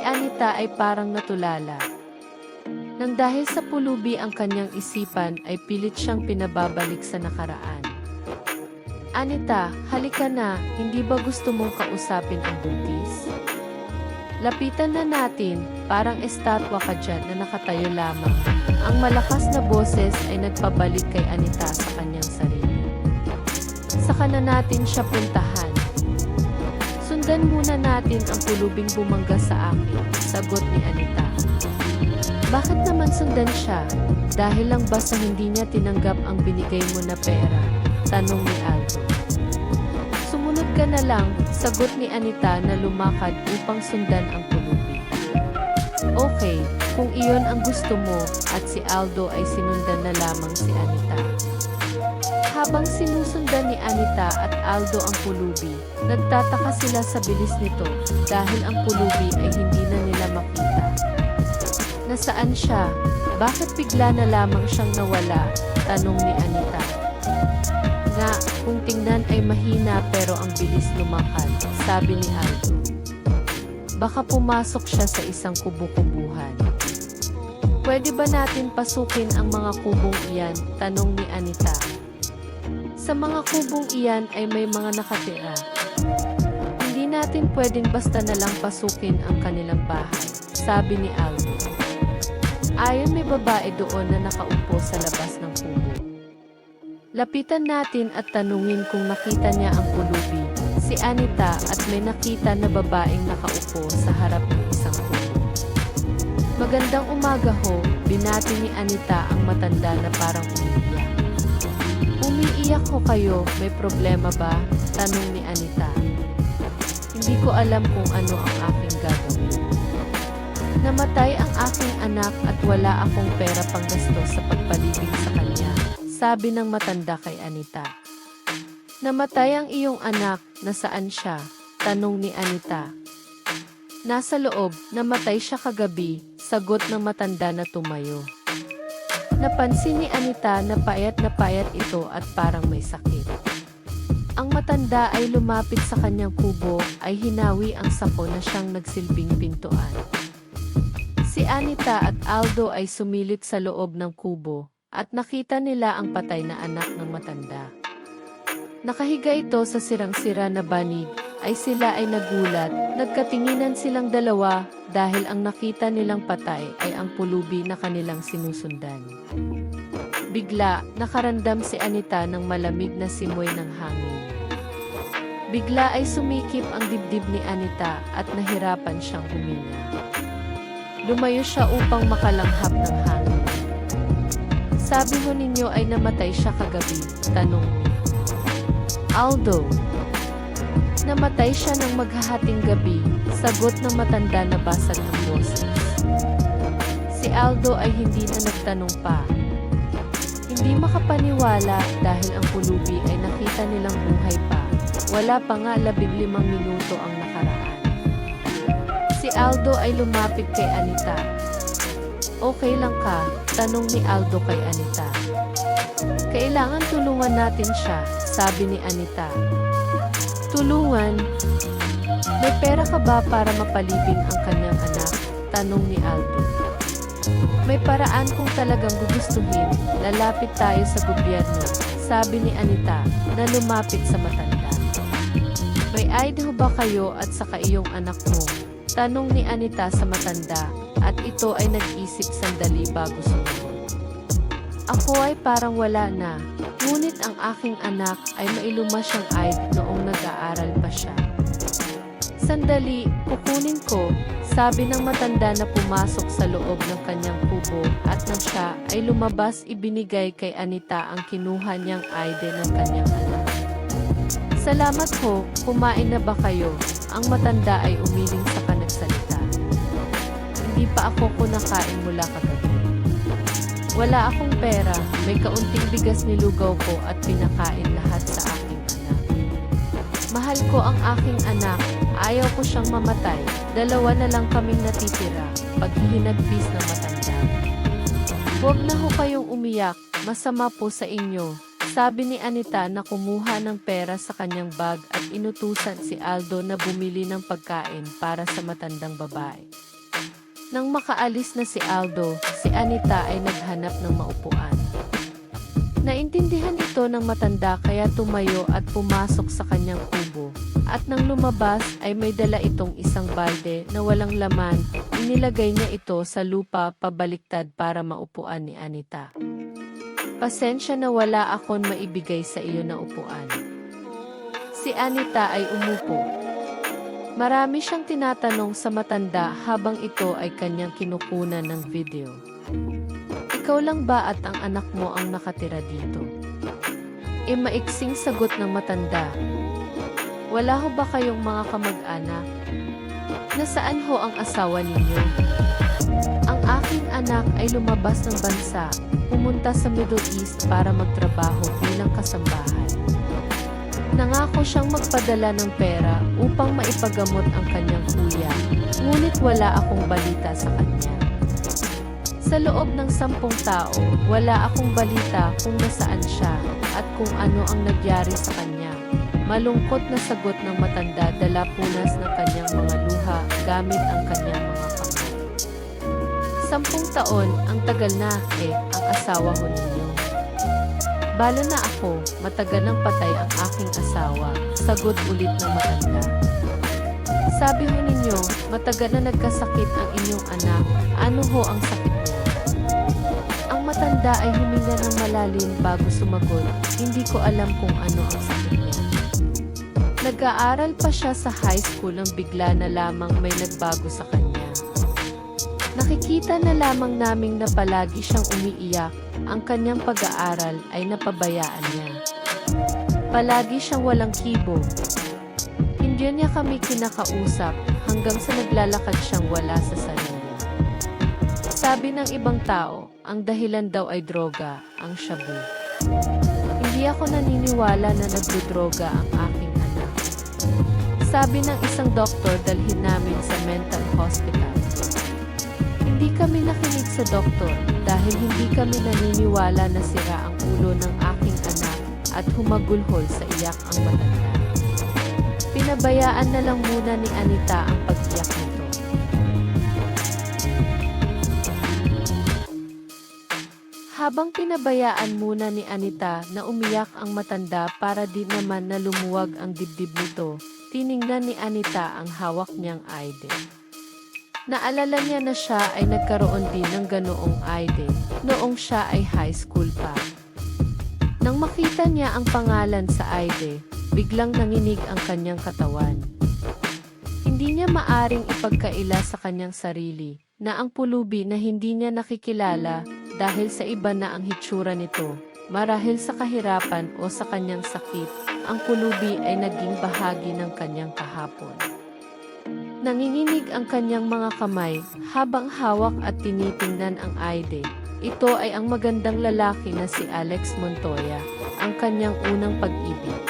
Anita ay parang natulala. Nang dahil sa pulubi ang kanyang isipan ay pilit siyang pinababalik sa nakaraan. Anita, halika na, hindi ba gusto mong kausapin ang buntis? Lapitan na natin, parang estatwa ka dyan na nakatayo lamang. Ang malakas na boses ay nagpabalik kay Anita sa kanyang sarili. Saka na natin siya puntahan. Sundan muna natin ang pulubing bumangga sa akin, sagot ni Anita. Bakit naman sundan siya? Dahil lang ba sa hindi niya tinanggap ang binigay mo na pera? Tanong ni Aldo. Sumunod ka na lang, sagot ni Anita na lumakad upang sundan ang pulubi. Okay, kung iyon ang gusto mo at si Aldo ay sinundan na lamang si Anita. Habang sinusundan ni Anita at Aldo ang pulubi, nagtataka sila sa bilis nito dahil ang pulubi ay hindi na nila makita. Nasaan siya? Bakit bigla na lamang siyang nawala? Tanong ni Anita. Nga, kung tingnan ay mahina pero ang bilis lumakad, sabi ni Aldo. Baka pumasok siya sa isang kubo-kubuhan. Pwede ba natin pasukin ang mga kubong iyan? Tanong ni Anita. Sa mga kubong iyan ay may mga nakatira. Hindi natin pwedeng basta na lang pasukin ang kanilang bahay, sabi ni Aldo. Ayon may babae doon na nakaupo sa labas ng kubo. Lapitan natin at tanungin kung nakita niya ang pulubi, si Anita at may nakita na babaeng nakaupo sa harap ng isang kubo. Magandang umaga ho, binati ni Anita ang matanda na parang umiiyak. Umiiyak ho kayo, may problema ba? Tanong ni Anita. Hindi ko alam kung ano ang aking gagawin. Namatay ang aking anak at wala akong pera panggastos sa pagpalibing sa kanya, sabi ng matanda kay Anita. Namatay ang iyong anak, nasaan siya? Tanong ni Anita. Nasa loob, namatay siya kagabi, sagot ng matanda na tumayo. Napansin ni Anita na payat ito at parang may sakit. Ang matanda ay lumapit sa kanyang kubo ay hinawi ang sako na siyang nagsilbing pintuan. Si Anita at Aldo ay sumilit sa loob ng kubo at nakita nila ang patay na anak ng matanda. Nakahiga ito sa sirang-sira na banig, ay sila ay nagulat, nagkatinginan silang dalawa dahil ang nakita nilang patay ay ang pulubi na kanilang sinusundan. Bigla, nakaramdam si Anita ng malamig na simoy ng hangin. Bigla ay sumikip ang dibdib ni Anita at nahirapan siyang huminga. Lumayo siya upang makalanghap ng hangin. Sabi mo ninyo ay namatay siya kagabi, tanong ni Aldo. Namatay siya ng maghahating gabi, sagot ng matanda na basag ng boses. Si Aldo ay hindi na nagtanong pa. Hindi makapaniwala dahil ang pulubi ay nakita nilang buhay pa. Wala pa nga 15 minuto ang nakaraan. Si Aldo ay lumapit kay Anita. Okay lang ka? Tanong ni Aldo kay Anita. Kailangan tulungan natin siya, sabi ni Anita. Tulungan? May pera ka ba para mapalibing ang kanyang anak? Tanong ni Aldo. May paraan kung talagang gugustuhin, lalapit tayo sa gobyerno, sabi ni Anita na lumapit sa matanda. May ID ba kayo at saka iyong anak mo? Tanong ni Anita sa matanda at ito ay nag-isip sandali bago sumagot. Ako ay parang wala na, ngunit ang aking anak ay mailuma siyang ID noong nag-aaral pa siya. Sandali, kukunin ko, sabi ng matanda na pumasok sa loob ng kanyang kubo at nang siya ay lumabas ibinigay kay Anita ang kinuha niyang ID ng kanyang anak. Salamat ho, kumain na ba kayo? Ang matanda ay umiling sa kanagsalita. Hindi pa ako kumakain mula kagabi. Wala akong pera, may kaunting bigas nilugaw ko at pinakain lahat sa aking anak. Mahal ko ang aking anak, ayaw ko siyang mamatay, 2 na lang kaming natitira, paghihinagpis ng matanda. Huwag na ho kayong umiyak, masama po sa inyo, sabi ni Anita na kumuha ng pera sa kanyang bag at inutusan si Aldo na bumili ng pagkain para sa matandang babae. Nang makaalis na si Aldo, si Anita ay naghanap ng maupuan. Naintindihan ito ng matanda kaya tumayo at pumasok sa kanyang kubo. At nang lumabas ay may dala itong isang balde na walang laman, inilagay niya ito sa lupa pabaliktad para maupuan ni Anita. Pasensya na wala akong maibigay sa iyo na upuan. Si Anita ay umupo. Marami siyang tinatanong sa matanda habang ito ay kanyang kinukunan ng video. Ikaw lang ba at ang anak mo ang nakatira dito? Maiksing sagot ng matanda. Wala ho ba kayong mga kamag-anak? Nasaan ho ang asawa ninyo? Ang aking anak ay lumabas ng bansa, pumunta sa Middle East para magtrabaho bilang kasambahay. Nangako siyang magpadala ng pera upang maipagamot ang kanyang kuya, ngunit wala akong balita sa kanya. Sa loob ng 10 tao, wala akong balita kung nasaan siya at kung ano ang nagyari sa kanya. Malungkot na sagot ng matanda dala punas ng kanyang mga luha gamit ang kanyang mga kamay. 10 taon, ang tagal na, ang asawa ho ninyo. Balo na ako, matagal nang patay ang aking asawa, sagot ulit ng matanda. Sabi ho ninyo, matagal na nagkasakit ang inyong anak, ano ho ang sakit niya? Ang matanda ay huminga ng malalim bago sumagot, hindi ko alam kung ano ang sakit niya. Nag-aaral pa siya sa high school nang bigla na lamang may nagbago sa kanya. Nakikita na lamang naming na palagi siyang umiiyak, ang kanyang pag-aaral ay napabayaan niya. Palagi siyang walang kibo. Hindi niya kami kinakausap hanggang sa naglalakad siyang wala sa sarili. Sabi ng ibang tao, ang dahilan daw ay droga, ang shabu. Hindi ako naniniwala na nagdodroga ang aking anak. Sabi ng isang doktor dalhin namin sa mental hospital. Hindi kami nakinig sa doktor dahil hindi kami naniniwala na sira ang ulo ng aking anak at humagulhol sa iyak ang matanda. Pinabayaan na lang muna ni Anita ang pag-iyak nito. Habang pinabayaan muna ni Anita na umiyak ang matanda para di naman na lumuwag ang dibdib nito, tiningnan ni Anita ang hawak niyang ID. Naalala niya na siya ay nagkaroon din ng ganoong ID noong siya ay high school pa. Nang makita niya ang pangalan sa ID, biglang nanginig ang kanyang katawan. Hindi niya maaring ipagkaila sa kanyang sarili na ang pulubi na hindi niya nakikilala dahil sa iba na ang hitsura nito, marahil sa kahirapan o sa kanyang sakit, ang pulubi ay naging bahagi ng kanyang kahapon. Nanginginig ang kanyang mga kamay habang hawak at tinitingnan ang ID. Ito ay ang magandang lalaki na si Alex Montoya, ang kanyang unang pag-ibig.